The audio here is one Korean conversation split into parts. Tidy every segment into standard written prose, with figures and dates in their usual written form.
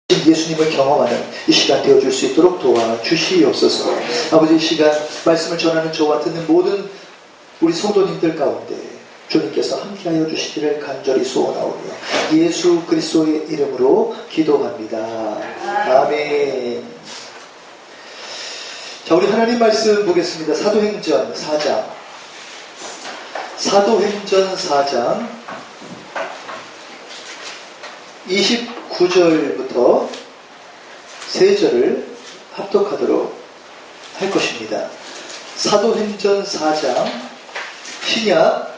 예수님을 경험하는 이 시간 되어줄 수 있도록 도와주시옵소서. 아버지, 이 시간 말씀을 전하는 저와 듣는 모든 우리 성도님들 가운데 주님께서 함께하여 주시기를 간절히 소원하오며 예수 그리스도의 이름으로 기도합니다. 아멘. 자, 우리 하나님 말씀 보겠습니다. 사도행전 4장 29절부터 3절을 합독하도록 할 것입니다. 사도행전 4장 신약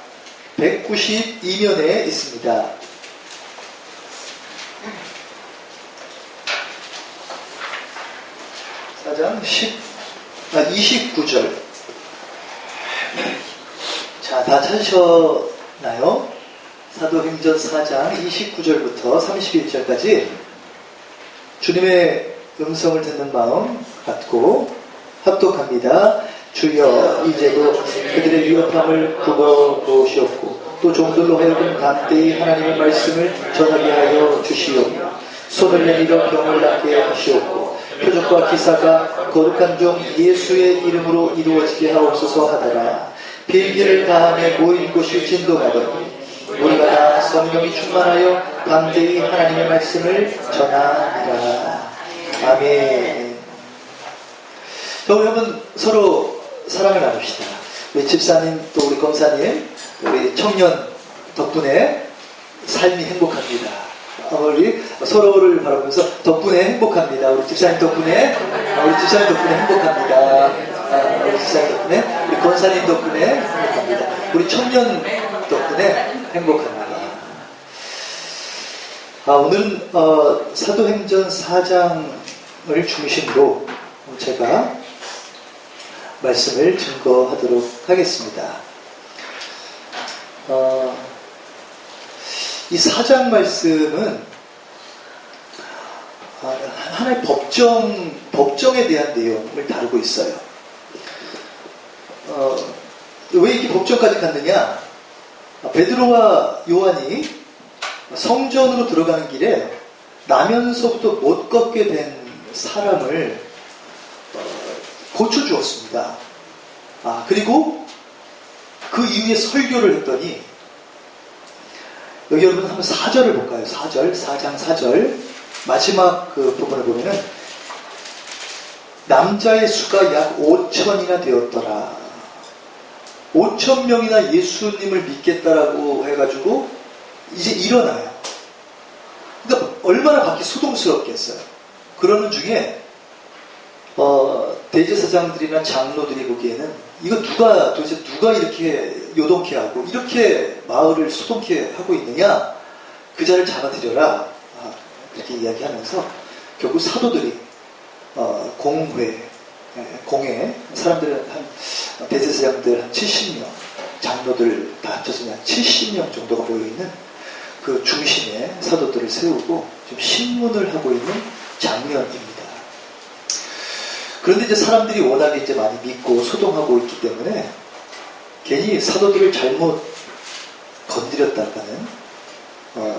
192면에 있습니다. 4장 29절. 자, 다 찾으셨나요? 사도행전 4장 29절부터 31절까지 주님의 음성을 듣는 마음 갖고 합독합니다. 주여, 이제도 그들의 위협함을 굽어보시옵고 또 종들로 하여금 담대히 하나님의 말씀을 전하게 하여 주시옵며 손을 내밀어 병을 낫게 하시옵고 표적과 기사가 거룩한 종 예수의 이름으로 이루어지게 하옵소서 하다가 빌기를 다함에 모인 곳이 진동하더니 우리가 다 성령이 충만하여 담대히 하나님의 말씀을 전하니라. 아멘. 자, 우리 한번 서로 사랑을 나눕시다. 우리 집사님, 또 우리 검사님, 우리 청년 덕분에 삶이 행복합니다. 우리 서로를 바라보면서 덕분에 행복합니다. 우리 집사님 덕분에, 우리 집사님 덕분에 행복합니다. 우리 집사님 덕분에, 우리 권사님 덕분에 행복합니다. 우리 청년 덕분에 행복합니다. 오늘은 사도행전 4장을 중심으로 제가 말씀을 증거하도록 하겠습니다. 이 4장 말씀은 하나의 법정에 대한 내용을 다루고 있어요. 왜 이렇게 법정까지 갔느냐? 베드로와 요한이 성전으로 들어가는 길에 나면서부터 못 걷게 된 사람을 고쳐주었습니다. 그리고 그 이후에 설교를 했더니 여기 여러분 한번 4절을 볼까요? 4장 4절 마지막 그 부분을 보면은 남자의 수가 약 5천이나 되었더라. 5천 명이나 예수님을 믿겠다라고 해가지고 이제 일어나요. 그러니까 얼마나 받기 소동스럽겠어요. 그러는 중에 대제사장들이나 장로들이 보기에는 이거 도대체 누가 이렇게 요동케 하고 이렇게 마을을 소동케 하고 있느냐, 그 자를 잡아들여라, 그렇게 이야기하면서 결국 사도들이 공회 사람들은 대제사장들 한 70명, 장로들 다 합쳐서 한 70명 정도가 모여있는 그 중심에 사도들을 세우고 좀 신문을 하고 있는 장면입니다. 그런데 이제 사람들이 워낙에 이제 많이 믿고 소동하고 있기 때문에 괜히 사도들을 잘못 건드렸다가는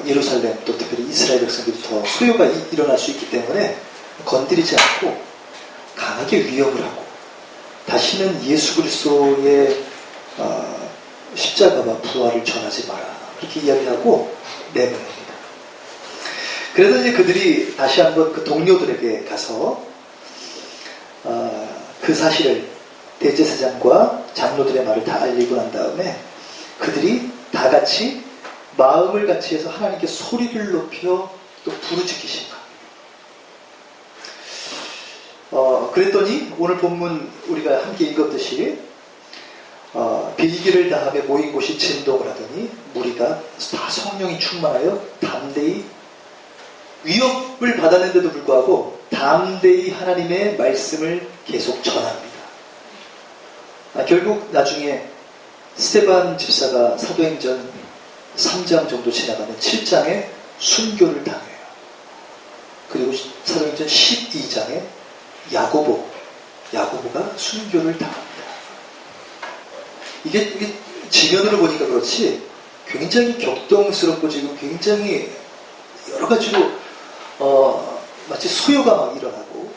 예루살렘, 또 특별히 이스라엘 백성들이 더 소요가 일어날 수 있기 때문에 건드리지 않고 강하게 위협을 하고 다시는 예수 그리스도의 십자가와 부활을 전하지 마라, 그렇게 이야기하고 내보냅니다. 그래서 이제 그들이 다시 한번 그 동료들에게 가서 그 사실을 대제사장과 장로들의 말을 다 알리고 난 다음에 그들이 다 같이 마음을 같이 해서 하나님께 소리를 높여 또 부르짖기신 것. 그랬더니 오늘 본문 우리가 함께 읽었듯이 빌기를 다함에 모인 곳이 진동을 하더니 무리가 다 성령이 충만하여 담대히, 위협을 받았는데도 불구하고 담대히 하나님의 말씀을 계속 전합니다. 결국 나중에 스데반 집사가 사도행전 3장 정도 지나가는 7장에 순교를 당해요. 그리고 사도행전 12장에 야고보가 순교를 당합니다. 이게 지면으로 보니까 그렇지 굉장히 격동스럽고 지금 굉장히 여러 가지로 마치 소요가 막 일어나고,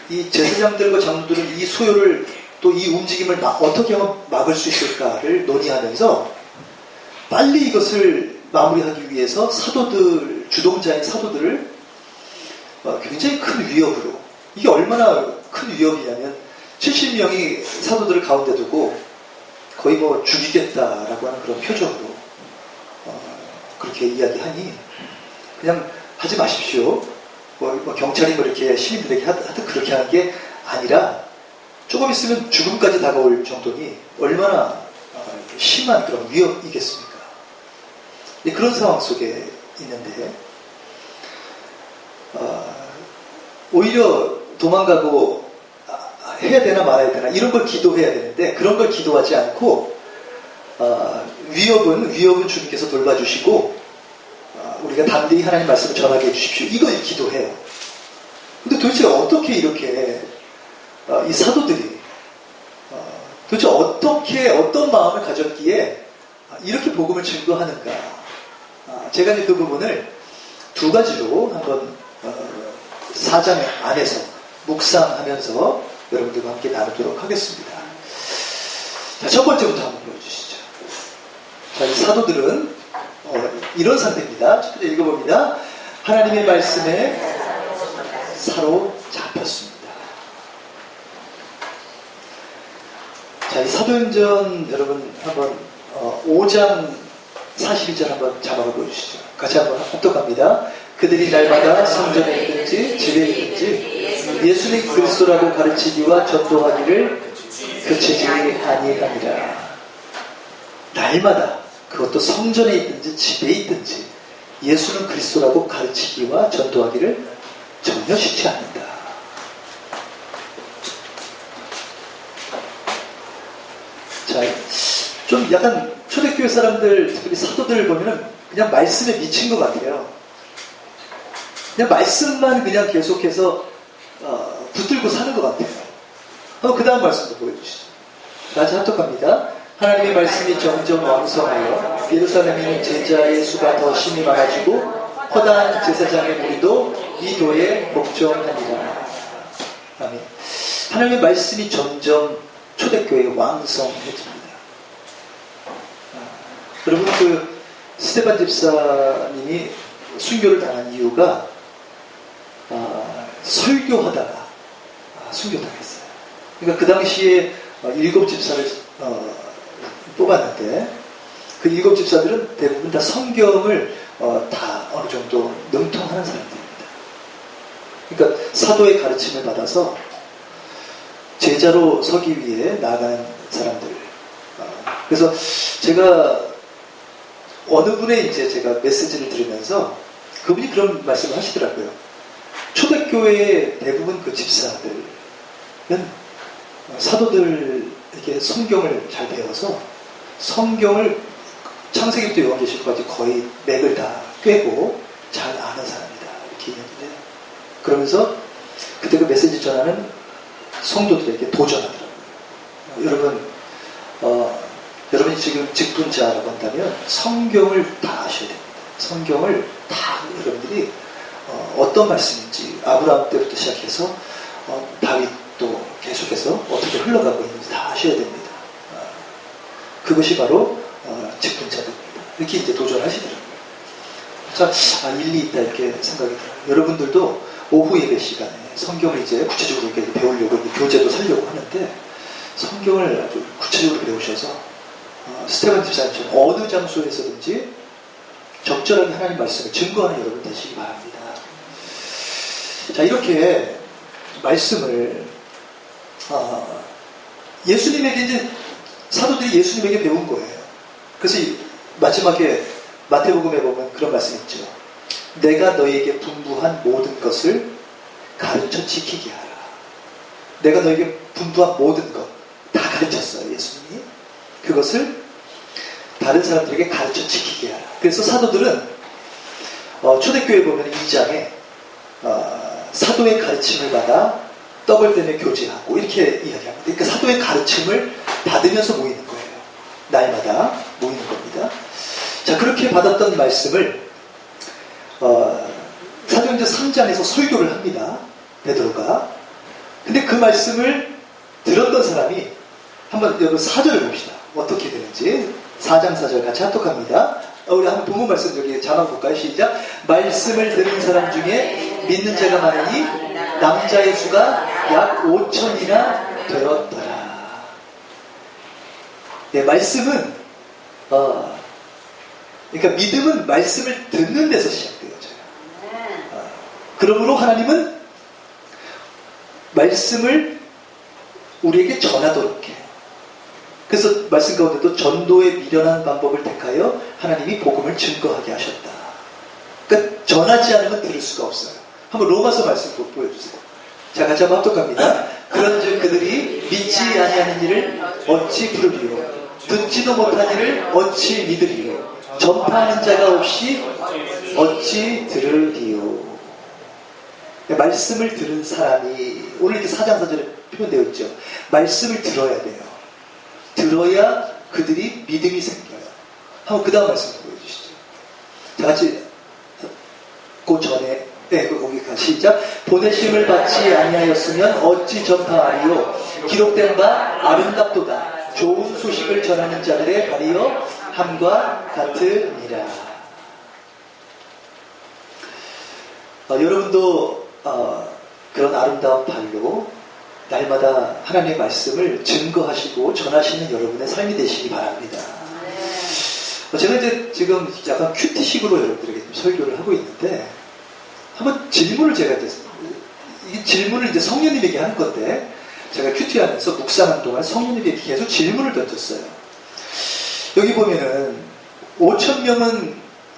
이 제사장들과 장로들은 이 소요를 또 이 움직임을 어떻게 하면 막을 수 있을까를 논의하면서 빨리 이것을 마무리하기 위해서 사도들, 주동자인 사도들을 굉장히 큰 위협으로, 이게 얼마나 큰 위협이냐면 70명이 사도들을 가운데 두고 거의 뭐 죽이겠다라고 하는 그런 표정으로 그렇게 이야기하니 그냥 하지 마십시오. 뭐 경찰이 뭐 이렇게 시민들에게 하든 그렇게 하는 게 아니라 조금 있으면 죽음까지 다가올 정도니 얼마나 심한 그런 위협이겠습니까? 그런 상황 속에 있는데 오히려 도망가고 해야 되나 말아야 되나 이런 걸 기도해야 되는데 그런 걸 기도하지 않고 위협은 주님께서 돌봐주시고 우리가 담대히 하나님 말씀을 전하게 해주십시오. 이걸 기도해요. 근데 도대체 어떻게 이렇게 이 사도들이 도대체 어떻게 어떤 마음을 가졌기에 이렇게 복음을 증거하는가? 제가 이제 그 부분을 두 가지로 한번 4장 안에서 묵상하면서 여러분들과 함께 나누도록 하겠습니다. 자, 첫 번째부터 한번 보여주시죠. 자, 이 사도들은 이런 상태입니다. 첫 번째 읽어봅니다. 하나님의 말씀에 사로잡혔습니다. 자, 이 사도행전 여러분 한번 5장 42절 한번 자막을 보여주시죠. 같이 한번 합독합니다. 그들이 날마다 성전에 있든지 집에 있든지 예수님 그리스도라고 가르치기와 전도하기를 그치지 아니하니라. 날마다 그것도 성전에 있든지 집에 있든지 예수는 그리스도라고 가르치기와 전도하기를 전혀 쉬지 않는다. 자, 좀 약간 초대교회 사람들, 특별히 사도들 보면은 그냥 말씀에 미친 것 같아요. 그냥 말씀만 그냥 계속해서 붙들고 사는 것 같아요. 그 다음 말씀도 보여주시죠. 다시 합독합니다. 하나님의 말씀이 점점 왕성하여 예루살렘에 제자의 수가 더 심히 많아지고 허다한 제사장의 무리도 이 도에 복종하니라. 아멘. 하나님의 말씀이 점점 초대교회에 왕성해집니다. 여러분 그 스테반 집사님이 순교를 당한 이유가 설교하다가 순교당했어요. 그러니까 그 당시에 7 집사를 뽑았는데 그 7 집사들은 대부분 다 성경을 다 어느 정도 능통하는 사람들입니다. 그러니까 사도의 가르침을 받아서 제자로 서기 위해 나아가는 사람들. 그래서 제가 어느 분의 이제 제가 메시지를 들으면서 그분이 그런 말씀을 하시더라고요. 초대교회의 대부분 그 집사들은 사도들에게 성경을 잘 배워서 성경을 창세기부터 요한계시록까지 거의 맥을 다 꿰고 잘 아는 사람이다. 이렇게 이야기해요. 그러면서 그때 그 메시지 전하는 성도들에게 도전하더라고요. 여러분이 지금 직분자라고 한다면 성경을 다 아셔야 됩니다. 성경을 다 여러분들이 어떤 말씀인지 아브라함 때부터 시작해서 다윗도 계속해서 어떻게 흘러가고 있는지 다 아셔야 됩니다. 그것이 바로 직분자들입니다. 이렇게 이제 도전하시더라고요. 자, 일리 있다 이렇게 생각이 들어요. 여러분들도 오후 예배 시간에 성경을 이제 구체적으로 이렇게 배우려고 교재도 살려고 하는데 성경을 아주 구체적으로 배우셔서 스테반 집사님처럼 어느 장소에서든지 적절하게 하나님 말씀을 증거하는 여러분 되시기 바랍니다. 자, 이렇게 말씀을 예수님에게 이제 사도들이 예수님에게 배운 거예요. 그래서 마지막에 마태복음에 보면 그런 말씀이 있죠. 내가 너에게 분부한 모든 것을 가르쳐 지키게 하라. 내가 너에게 분부한 모든 것 다 가르쳤어요. 예수님이. 그것을 다른 사람들에게 가르쳐 지키게 하라. 그래서 사도들은 초대교회 보면 2장에 사도의 가르침을 받아 떡을 떼며 교제하고 이렇게 이야기합니다. 그러니까 사도의 가르침을 받으면서 모이는 거예요. 날마다 모이는 겁니다. 자, 그렇게 받았던 말씀을 사도행전 사도행전 3장에서 설교를 합니다. 베드로가. 근데 그 말씀을 들었던 사람이 한번 여러분 4절을 봅시다. 어떻게 되는지. 4장 4절 같이 합독합니다. 우리 한번 본문 말씀 여기 자막 볼까요? 시작. 말씀을 들은 사람 중에 믿는 자가 많으니 남자의 수가 약 5천이나 되었더라. 네, 말씀은 그러니까 믿음은 말씀을 듣는 데서 시작되어져요. 그러므로 하나님은 말씀을 우리에게 전하도록 해요. 그래서 말씀 가운데도 전도에 미련한 방법을 택하여 하나님이 복음을 증거하게 하셨다. 그러니까 전하지 않으면 들을 수가 없어요. 한번 로마서 말씀 보여주세요. 자, 같이 한번 합독합니다. 그런즉 그들이 믿지 아니하는 일을 어찌 부르리요? 듣지도 못한 일을 어찌 믿으리요? 전파하는 자가 없이 어찌 들으리요? 말씀을 들은 사람이 오늘 이렇게 4장 4절에 표현되어 있죠. 말씀을 들어야 돼요. 들어야 그들이 믿음이 생겨요. 한번 그 다음 말씀 보여주시죠. 자, 같이 그 전에 거기 시작. 보내심을 받지 아니하였으면 어찌 전파하리요? 기록된 바 아름답도다. 좋은 소식을 전하는 자들의 발이여 함과 같으니라. 여러분도 그런 아름다운 발로 날마다 하나님의 말씀을 증거하시고 전하시는 여러분의 삶이 되시기 바랍니다. 제가 이제 지금 약간 큐티식으로 여러분들에게 설교를 하고 있는데, 한번 질문을 제가 이 질문을 이제 성령님에게 하는 건데, 제가 큐티하면서 묵상하는 동안 성령님에게 계속 질문을 던졌어요. 여기 보면은 5,000명은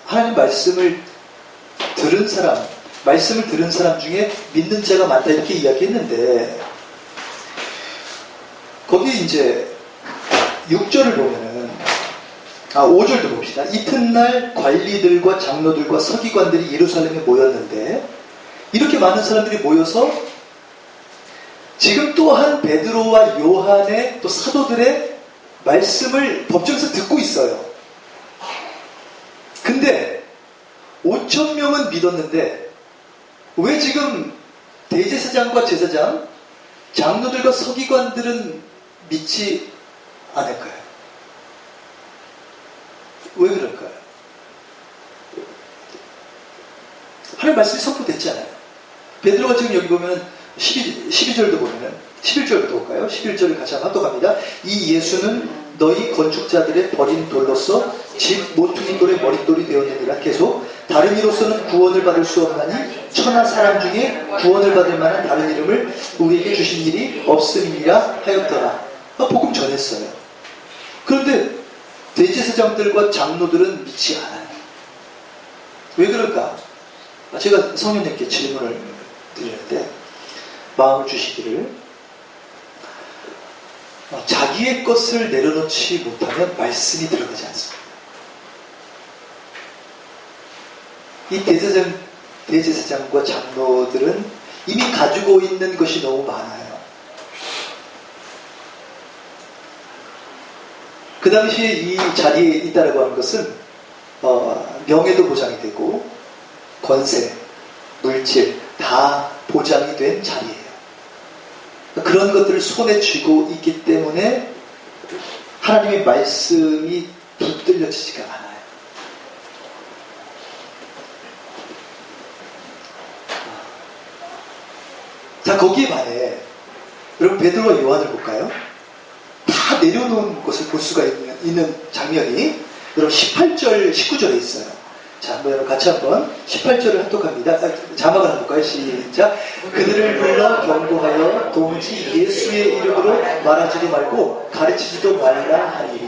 하나님 말씀을 들은 사람 중에 믿는 자가 많다 이렇게 이야기했는데, 거기 이제 6절을 보면은 5절도 봅시다. 이튿날 관리들과 장로들과 서기관들이 예루살렘에 모였는데, 이렇게 많은 사람들이 모여서 지금 또한 베드로와 요한의 또 사도들의 말씀을 법정에서 듣고 있어요. 근데 5,000명은 믿었는데 왜 지금 대제사장과 제사장, 장로들과 서기관들은 믿지 않을까요? 왜 그럴까요? 하나님 말씀이 선포됐잖아요. 베드로가 지금 여기 보면 12절도 보면은 11절부터 볼까요? 11절을 같이 한번 합독합니다. 이 예수는 너희 건축자들의 버린 돌로서 집 모퉁이 돌의 머릿돌이 되었느니라. 계속 다른 이로서는 구원을 받을 수 없나니 천하 사람 중에 구원을 받을 만한 다른 이름을 우리에게 주신 일이 없음이니라 하였더라. 복음 전했어요. 그런데 대제사장들과 장로들은 믿지 않아요. 왜 그럴까? 제가 성령님께 질문을 드리는데 마음을 주시기를, 자기의 것을 내려놓지 못하면 말씀이 들어가지 않습니다. 이 대제사장과 장로들은 이미 가지고 있는 것이 너무 많아요. 그 당시에 이 자리에 있다라고 하는 것은 명예도 보장이 되고 권세, 물질 다 보장이 된 자리예요. 그런 것들을 손에 쥐고 있기 때문에 하나님의 말씀이 붙들려지지가 않아요. 자, 거기에 반해 여러분 베드로와 요한을 볼까요? 다 내려놓은 것을 볼 수가 있는 장면이 여러분 18절, 19절에 있어요. 자, 한번 여러분 같이 한번 18절을 합독합니다. 자막을 한번 볼까요? 시작. 그들을 불러 경고하여 도무지 예수의 이름으로 말하지도 말고 가르치지도 말라 하니.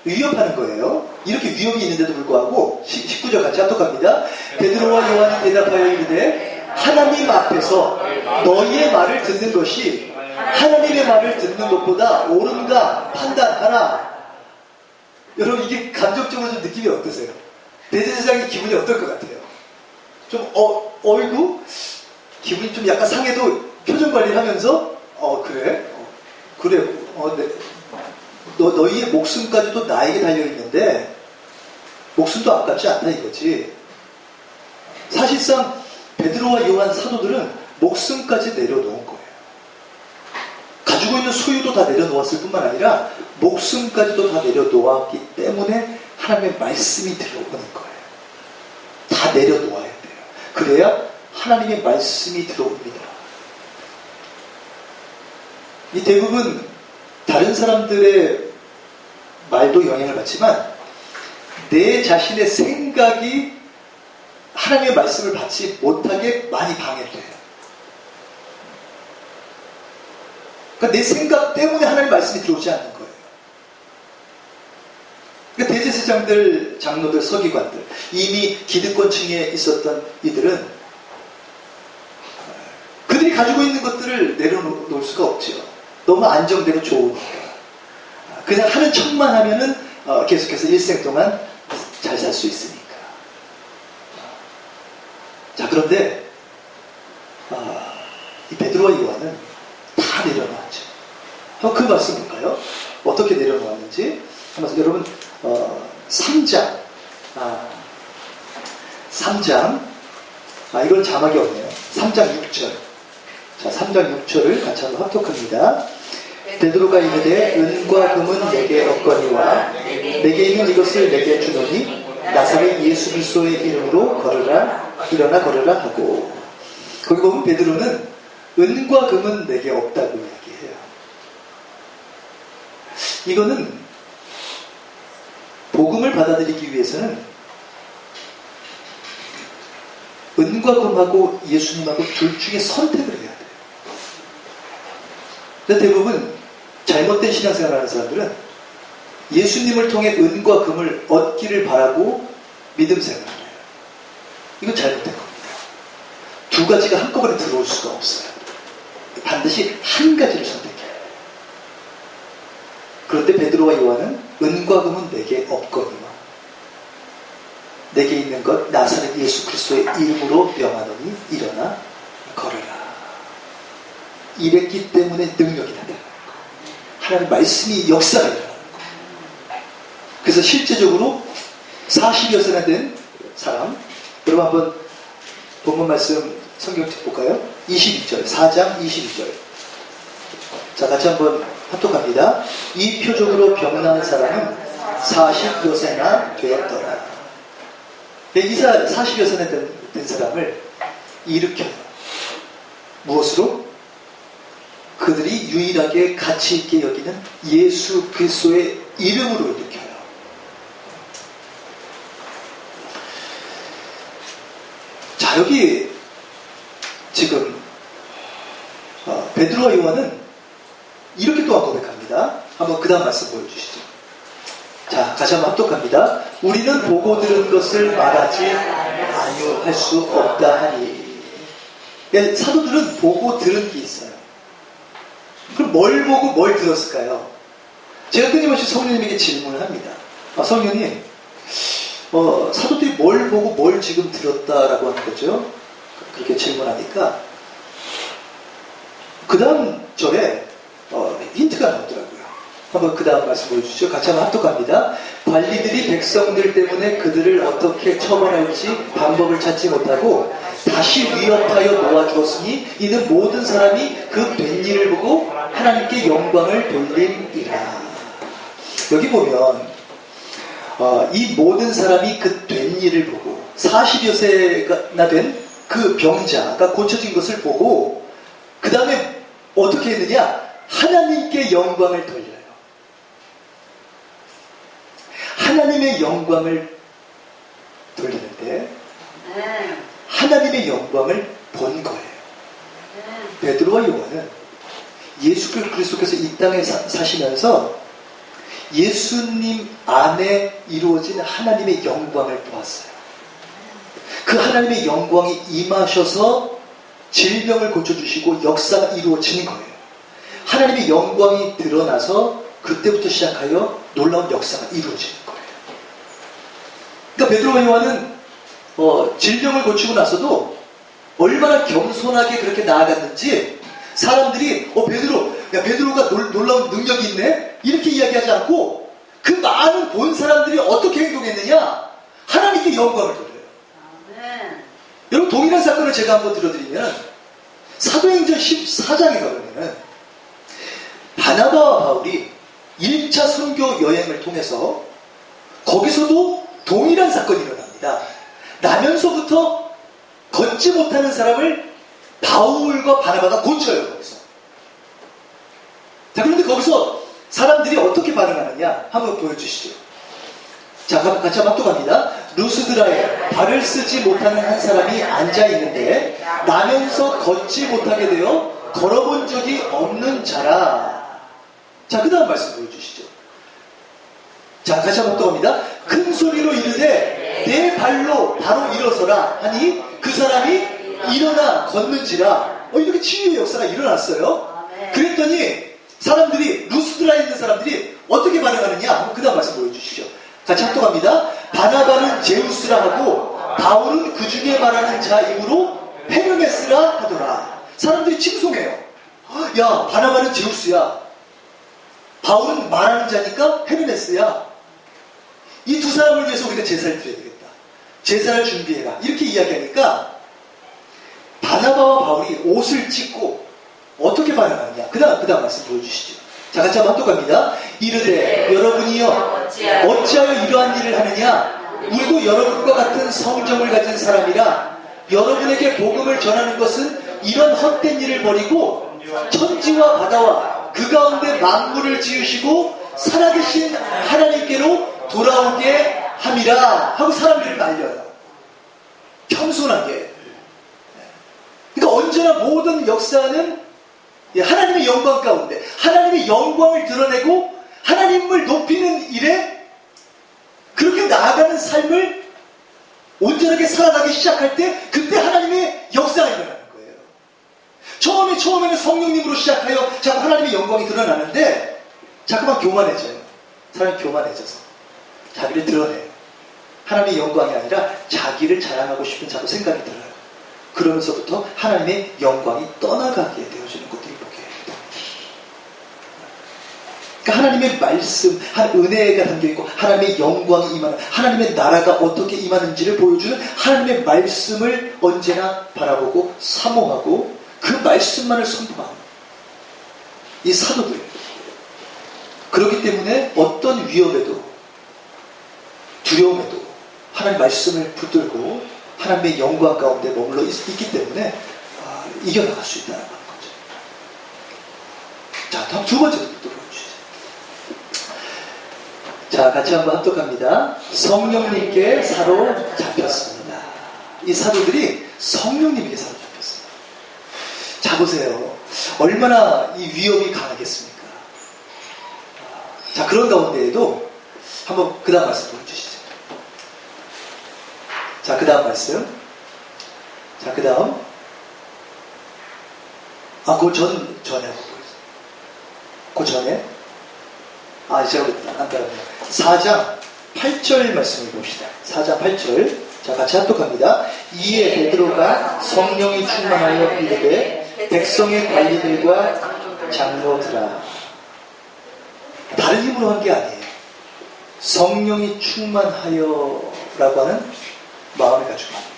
위협하는 거예요. 이렇게 위협이 있는데도 불구하고 19절 같이 합독합니다. 베드로와 요한이 대답하여 이르되 하나님 앞에서 너희의 말을 듣는 것이 하나님의 말을 듣는 것보다 옳은가 판단하라. 여러분 이게 감정적으로 좀 느낌이 어떠세요? 대제사장의 기분이 어떨 것 같아요? 좀 얼고 기분이 좀 약간 상해도 표정 관리를 하면서 그래? 그래 네. 너희의 목숨까지도 나에게 달려있는데 목숨도 아깝지 않다 이거지. 사실상 베드로와 요한 사도들은 목숨까지 내려놓은 거예요. 가지고 있는 소유도 다 내려놓았을 뿐만 아니라 목숨까지도 다 내려놓았기 때문에 하나님의 말씀이 들어오는 거예요. 다 내려놓아야 돼요. 그래야 하나님의 말씀이 들어옵니다. 이 대부분 다른 사람들의 말도 영향을 받지만 내 자신의 생각이 하나님의 말씀을 받지 못하게 많이 방해돼요. 그러니까 내 생각 때문에 하나님의 말씀이 들어오지 않는 거예요. 그러니까 대제사장들, 장로들, 서기관들, 이미 기득권층에 있었던 이들은 그들이 가지고 있는 것들을 내려놓을 수가 없죠. 너무 안정되고 좋으니까. 그냥 하는 척만 하면은 계속해서 일생 동안 잘 살 수 있으니까. 자, 그런데 이 베드로와 요한은 다 내려놓았죠. 그 말씀 볼까요? 어떻게 내려놓았는지 한번 여러분 3장 3장 이건 자막이 없네요. 3장 6절. 자, 3장 6절을 같이 한번 합독합니다. 베드로가 이르되 은과 금은 내게 없거니와 내게 있는 이것을 내게 주노니 나사렛 예수 그리스도의 이름으로 걸으라, 일어나 걸으라 하고. 거기 보면 베드로는 은과 금은 내게 없다고 이야기해요. 이거는 복음을 받아들이기 위해서는 은과 금하고 예수님하고 둘 중에 선택을 해야 돼요. 근데 대부분 잘못된 신앙생활을 하는 사람들은 예수님을 통해 은과 금을 얻기를 바라고 믿음 생활을 해요. 이건 잘못된 겁니다. 두 가지가 한꺼번에 들어올 수가 없어요. 반드시 한 가지를 선택해야 해요. 그런데 베드로와 요한은 은과 금은 내게 없거니와 내게 있는 것 나사렛 예수 그리스도의 이름으로 명하노니 일어나 걸으라. 이랬기 때문에 능력이 나타나는 거예요. 하나님의 말씀이 역사가 일어나는 거예요. 그래서 실제적으로 40여 세나 된 사람, 여러분 한번 본문 말씀 성경책 볼까요? 22절, 4장 22절. 자, 같이 한번 합독합니다. 이 표적으로 병나은 사람은 40여 세나 되었더라. 이 40여 세나 된 사람을 일으켜요. 무엇으로? 그들이 유일하게 가치 있게 여기는 예수 그리스도의 이름으로 일으켜요. 자, 여기 지금 베드로와 요한은 이렇게 또한 고백합니다. 한번 그 다음 말씀 보여주시죠. 자, 같이 한번 합독합니다. 우리는 보고 들은 것을 말하지 아니할 수 없다 하니. 사도들은 보고 들은 게 있어요. 그럼 뭘 보고 뭘 들었을까요? 제가 끊임없이 성령님에게 질문을 합니다. 성령님, 사도들이 뭘 보고 뭘 지금 들었다라고 하는 거죠? 그렇게 질문하니까 그 다음 절에 힌트가 나오더라고요. 한번 그 다음 말씀 보여주시죠. 같이 한번 합독합니다. 관리들이 백성들 때문에 그들을 어떻게 처벌할지 방법을 찾지 못하고 다시 위협하여 놓아주었으니 이는 모든 사람이 그 된 일을 보고 하나님께 영광을 돌림이라. 여기 보면 이 모든 사람이 그 된 일을 보고 40여 세나 된 그 병자가 고쳐진 것을 보고 그 다음에 어떻게 했느냐? 하나님께 영광을 돌려요. 하나님의 영광을 돌리는데 하나님의 영광을 본 거예요. 베드로와 요한은 예수 그리스도께서 이 땅에 사시면서 예수님 안에 이루어진 하나님의 영광을 보았어요. 그 하나님의 영광이 임하셔서 질병을 고쳐주시고 역사가 이루어지는 거예요. 하나님의 영광이 드러나서 그때부터 시작하여 놀라운 역사가 이루어지는 거예요. 그러니까 베드로와 요한은 질병을 고치고 나서도 얼마나 겸손하게 그렇게 나아갔는지 사람들이 베드로가 놀라운 능력이 있네? 이렇게 이야기하지 않고 그 많은 본 사람들이 어떻게 행동했느냐? 하나님께 영광을 돌려요. 여러분, 동일한 사건을 제가 한번 들어드리면, 사도행전 14장에 가보면은 바나바와 바울이 1차 선교 여행을 통해서 거기서도 동일한 사건이 일어납니다. 나면서부터 걷지 못하는 사람을 바울과 바나바가 고쳐요, 거기서. 자, 그런데 거기서 사람들이 어떻게 반응하느냐 한번 보여주시죠. 자, 같이 한번 합독합니다. 루스드라에 발을 쓰지 못하는 한 사람이 앉아있는데 나면서 걷지 못하게 되어 걸어본 적이 없는 자라. 자, 그 다음 말씀 보여주시죠. 자, 같이 한번 합독합니다. 큰 소리로 이르되 내 발로 바로 일어서라 하니 그 사람이 일어나 걷는지라. 이렇게 치유의 역사가 일어났어요. 그랬더니 사람들이, 루스드라에 있는 사람들이 어떻게 반응하느냐, 그 다음 말씀 보여주시죠. 같이 합독합니다. 바나바는 제우스라 하고 바울은 그 중에 말하는 자이므로 헤르메스라 하더라. 사람들이 칭송해요. 야, 바나바는 제우스야, 바울은 말하는 자니까 헤르메스야. 이 두 사람을 위해서 우리가 제사를 드려야 되겠다, 제사를 준비해라, 이렇게 이야기하니까 바나바와 바울이 옷을 찢고 어떻게 반응하느냐, 그 다음 말씀 보여주시죠. 자, 같이 한번 합독합니다. 이르되 여러분이여 어찌하여 이러한 일을 하느냐, 우리도 여러분과 같은 성정을 가진 사람이라 여러분에게 복음을 전하는 것은 이런 헛된 일을 버리고 천지와 바다와 그 가운데 만물을 지으시고 살아계신 하나님께로 돌아오게 함이라 하고 사람들을 말려요. 겸손하게. 그러니까 언제나 모든 역사는 하나님의 영광 가운데 하나님의 영광을 드러내고 하나님을 높이는 일에 그렇게 나아가는 삶을 온전하게 살아가기 시작할 때, 그때 하나님의 역사가 일어나는 거예요. 처음에는 성령님으로 시작하여 자꾸 하나님의 영광이 드러나는데 자꾸만 교만해져요. 사람이 교만해져서 자기를 드러내요. 하나님의 영광이 아니라 자기를 자랑하고 싶은 자꾸 생각이 들어요. 그러면서부터 하나님의 영광이 떠나가게 되어지는 것들을 보게 됩니다. 그러니까 하나님의 말씀, 은혜가 담겨있고 하나님의 영광이 임하는, 하나님의 나라가 어떻게 임하는지를 보여주는 하나님의 말씀을 언제나 바라보고 사모하고 그 말씀만을 선포하는 이 사도들. 그렇기 때문에 어떤 위협에도 두려움에도 하나님의 말씀을 붙들고 하나님의 영광 가운데 머물러 있기 때문에 이겨나갈 수 있다는 거죠. 자, 다음 두 번째 또 보여주시죠. 자, 같이 한번 합독합니다. 성령님께 사로잡혔습니다. 이 사도들이 성령님께 사로잡혔어요. 자, 보세요. 얼마나 이 위협이 강하겠습니까? 자, 그런 가운데에도 한번 그 다음 말씀 보여주시죠. 자, 그 다음 말씀. 자, 그 다음. 그 전에 하고 보겠습니다. 그 전에. 제가 안 따라합니다. 4장 8절 말씀을 봅시다. 4장 8절. 자, 같이 합독합니다. 이에 베드로가 성령이 충만하여 이르되 백성의 관리들과 장로들아. 다른 힘으로 한 게 아니에요. 성령이 충만하여 라고 하는 마음을 가지고 합니다.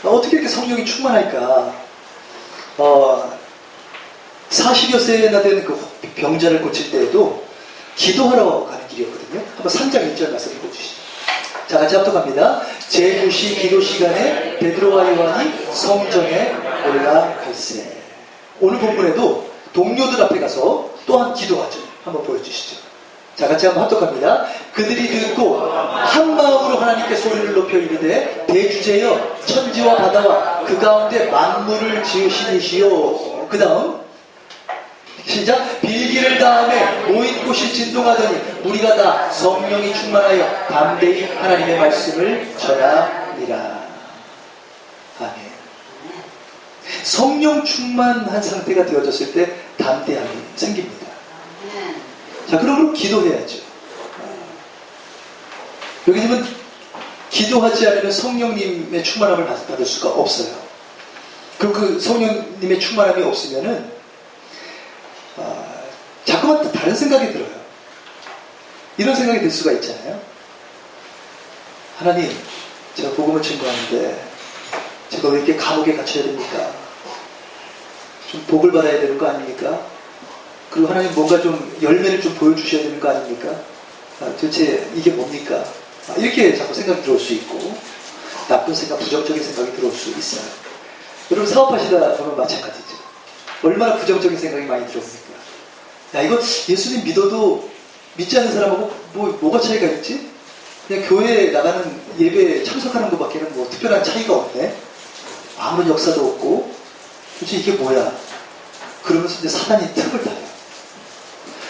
어떻게 이렇게 성령이 충만할까? 40여 세나 되는 그 병자를 고칠 때에도 기도하러 가는 길이었거든요. 한번 3장 1절 말씀 읽어주시죠. 자, 같이 합독합니다. 제9시 기도 시간에 베드로와 요한이 성전에 올라갈세. 오늘 본문에도 동료들 앞에 가서 또한 기도하죠. 한번 보여주시죠. 자, 같이 한번 합독합니다. 그들이 듣고 한 마음으로 하나님께 소리를 높여 이르되 대주제여 천지와 바다와 그 가운데 만물을 지으시니시오. 그 다음 시작. 빌기를 다음에 모인 곳이 진동하더니 우리가 다 성령이 충만하여 담대히 하나님의 말씀을 전하니라. 아멘. 성령 충만한 상태가 되어졌을 때 담대함이 생깁니다. 자, 그러므로 기도해야죠. 여기님은 기도하지 않으면 성령님의 충만함을 받을 수가 없어요. 그 성령님의 충만함이 없으면은 자꾸만 다른 생각이 들어요. 이런 생각이 들 수가 있잖아요. 하나님, 제가 복음을 증거하는데 제가 왜 이렇게 감옥에 갇혀야 됩니까? 좀 복을 받아야 되는 거 아닙니까? 그리고 하나님 뭔가 좀 열매를 좀 보여주셔야 되는 거 아닙니까? 도대체 이게 뭡니까? 이렇게 자꾸 생각이 들어올 수 있고, 나쁜 생각, 부정적인 생각이 들어올 수 있어요. 여러분 사업하시다 보면 마찬가지죠. 얼마나 부정적인 생각이 많이 들었습니까? 야, 이거 예수님 믿어도 믿지 않는 사람하고 뭐가 차이가 있지? 그냥 교회에 나가는 예배에 참석하는 것밖에는 뭐 특별한 차이가 없네. 아무런 역사도 없고, 도대체 이게 뭐야? 그러면서 이제 사단이 틈을 타요.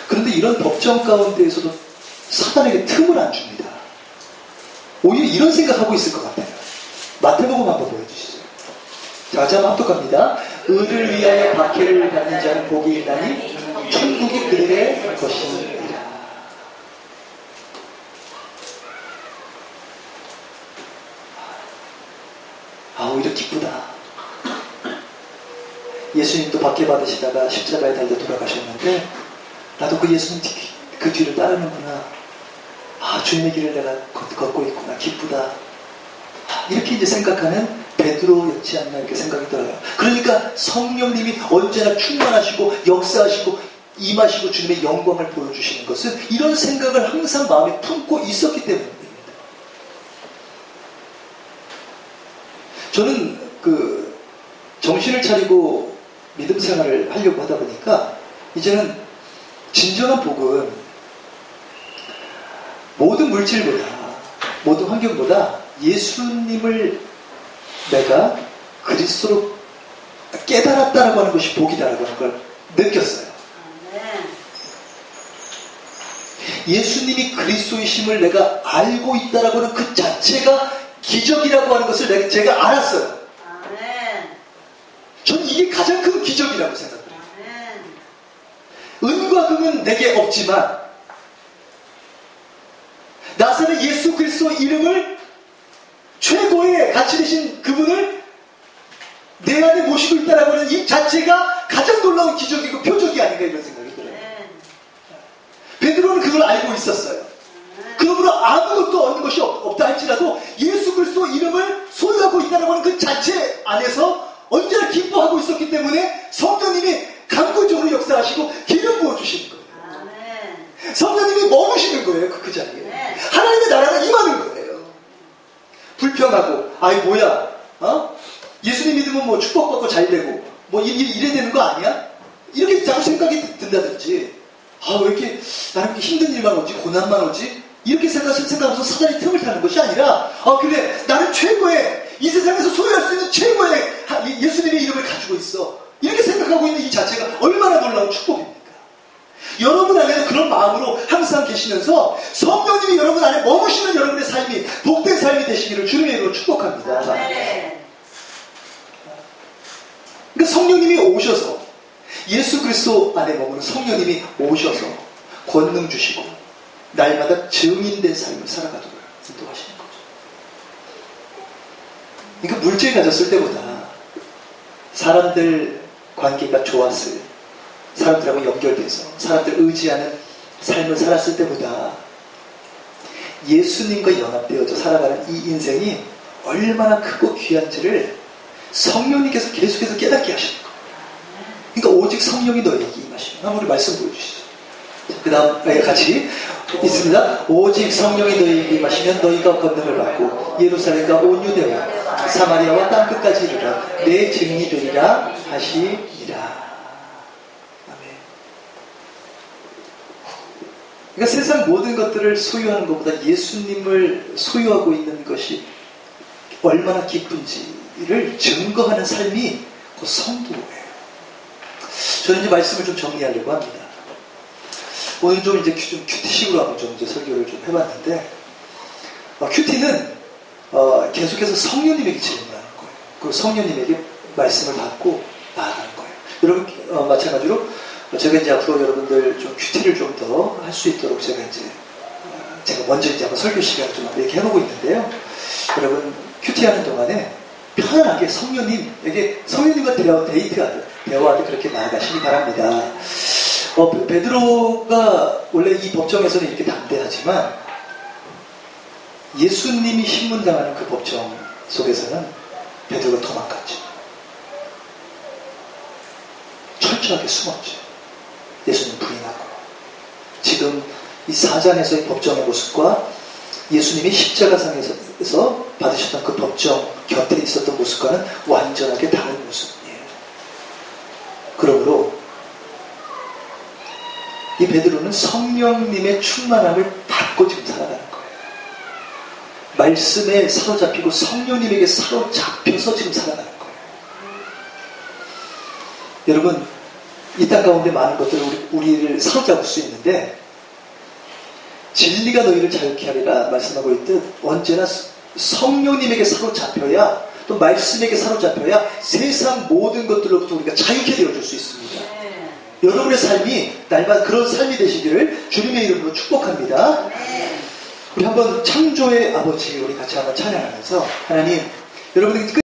그런데 이런 법정 가운데에서도 사단에게 틈을 안 줍니다. 오히려 이런 생각하고 있을 것 같아요. 마태복음 한번 보여주시죠. 자, 한번 합독합니다. 의를 위하여 박해를 받는 자는 복이 있나니 천국이 그들의 것이니라. 오히려 기쁘다. 예수님도 박해받으시다가 십자가에 달려 돌아가셨는데 나도 그 예수님 그 뒤를 따르는구나. 주님의 길을 내가 걷고 있구나. 기쁘다. 이렇게 이제 생각하는 베드로였지 않나 이렇게 생각이 들어요. 그러니까 성령님이 언제나 충만하시고 역사하시고 임하시고 주님의 영광을 보여주시는 것은 이런 생각을 항상 마음에 품고 있었기 때문입니다. 저는 정신을 차리고 믿음 생활을 하려고 하다 보니까 이제는 진정한 복은 모든 물질보다 모든 환경보다 예수님을 내가 그리스도로 깨달았다라고 하는 것이 복이다라고 하는 걸 느꼈어요. 예수님이 그리스도이심을 내가 알고 있다라고 하는 그 자체가 기적이라고 하는 것을 제가 알았어요. 저는 이게 가장 큰 기적이라고 생각해요. 은과 금은 내게 없지만 나사렛 예수 그리스도 이름을 최고의 가치 되신 그분을 내 안에 모시고 있다라고 하는 이 자체가 가장 놀라운 기적이고 표적이 아닌가 이런 생각이 들어요. 베드로는 그걸 알고 있었어요. 그러므로 아무것도 얻는 것이 없다 할지라도 예수 그리스도 이름을 소유하고 있다라고 하는 그 자체 안에서 언제나 기뻐하고 있었기 때문에 성령님이 강권적으로 역사하시고 기름 부어주시는 거예요. 성령님이 머무시는 거예요. 그 자리에. 하나님의 나라가 임하는 거예요. 불평하고 뭐야 예수님 믿으면 뭐 축복받고 잘되고 뭐 이래 되는 거 아니야? 이렇게 자꾸 생각이 든다든지 왜 이렇게 나는 힘든 일만 오지 고난만 오지 이렇게 생각하면서 사단이 틈을 타는 것이 아니라 그래 나는 최고의 이 세상에서 소유할 수 있는 최고의 예수님의 이름을 가지고 있어 이렇게 생각하고 있는 이 자체가 얼마나 놀라운 축복입니까? 여러분 안에는 그런 마음으로 항상 계시면서 성령님이 여러분 안에 머무시는 여러분의 삶이 복된 삶이 되시기를 주님의 이름으로 축복합니다. 그러니까 성령님이 오셔서 예수 그리스도 안에 머무는 성령님이 오셔서 권능 주시고 날마다 증인된 삶을 살아가도록 인도하시는 거죠. 그러니까 물질 가졌을 때보다 사람들 관계가 좋았을 사람들하고 연결돼서 사람들 의지하는 삶을 살았을 때보다 예수님과 연합되어져 살아가는 이 인생이 얼마나 크고 귀한지를 성령님께서 계속해서 깨닫게 하시는 거예요. 그러니까 오직 성령이 너희에게 임하시면 한번 우리 말씀 보여주시죠. 그 다음 같이 있습니다. 오직 성령이 너희에게 임하시면 너희가 권능을 받고 예루살렘과 온 유대와 사마리아와 땅끝까지 이르러 내 증인이 되리라 하시니라. 그러니까 세상 모든 것들을 소유하는 것보다 예수님을 소유하고 있는 것이 얼마나 기쁜지를 증거하는 삶이 그 성도예요. 저는 이제 말씀을 좀 정리하려고 합니다. 오늘 좀 이제 좀 큐티식으로 한번 좀 이제 설교를 좀 해봤는데, 큐티는 계속해서 성령님에게 질문하는 거예요. 그 성령님에게 말씀을 받고 나아가는 거예요. 여러분 마찬가지로 제가 이제 앞으로 여러분들 좀 큐티를 좀 더 할 수 있도록 제가 먼저 이제 한번 설교 시간을 좀 이렇게 해보고 있는데요. 여러분 큐티하는 동안에 편안하게 성령님과 대화하듯 그렇게 나아가시기 바랍니다. 베드로가 원래 이 법정에서는 이렇게 담대하지만 예수님이 신문당하는 그 법정 속에서는 베드로가 도망갔죠. 철저하게 숨었죠. 예수님 부인하고. 지금 이 4장에서의 법정의 모습과 예수님이 십자가상에서 받으셨던 그 법정 곁에 있었던 모습과는 완전하게 다른 모습이에요. 그러므로 이 베드로는 성령님의 충만함을 받고 지금 살아가는 거예요. 말씀에 사로잡히고 성령님에게 사로잡혀서 지금 살아가는 거예요. 여러분, 이 땅 가운데 많은 것들을 우리를 사로잡을 수 있는데, 진리가 너희를 자유케 하리라 말씀하고 있듯 언제나 성령님에게 사로잡혀야, 또 말씀에게 사로잡혀야 세상 모든 것들로부터 우리가 자유케 되어줄 수 있습니다. 네. 여러분의 삶이 날마다 그런 삶이 되시기를 주님의 이름으로 축복합니다. 네. 우리 한번 창조의 아버지 우리 같이 한번 찬양하면서 하나님, 여러분들이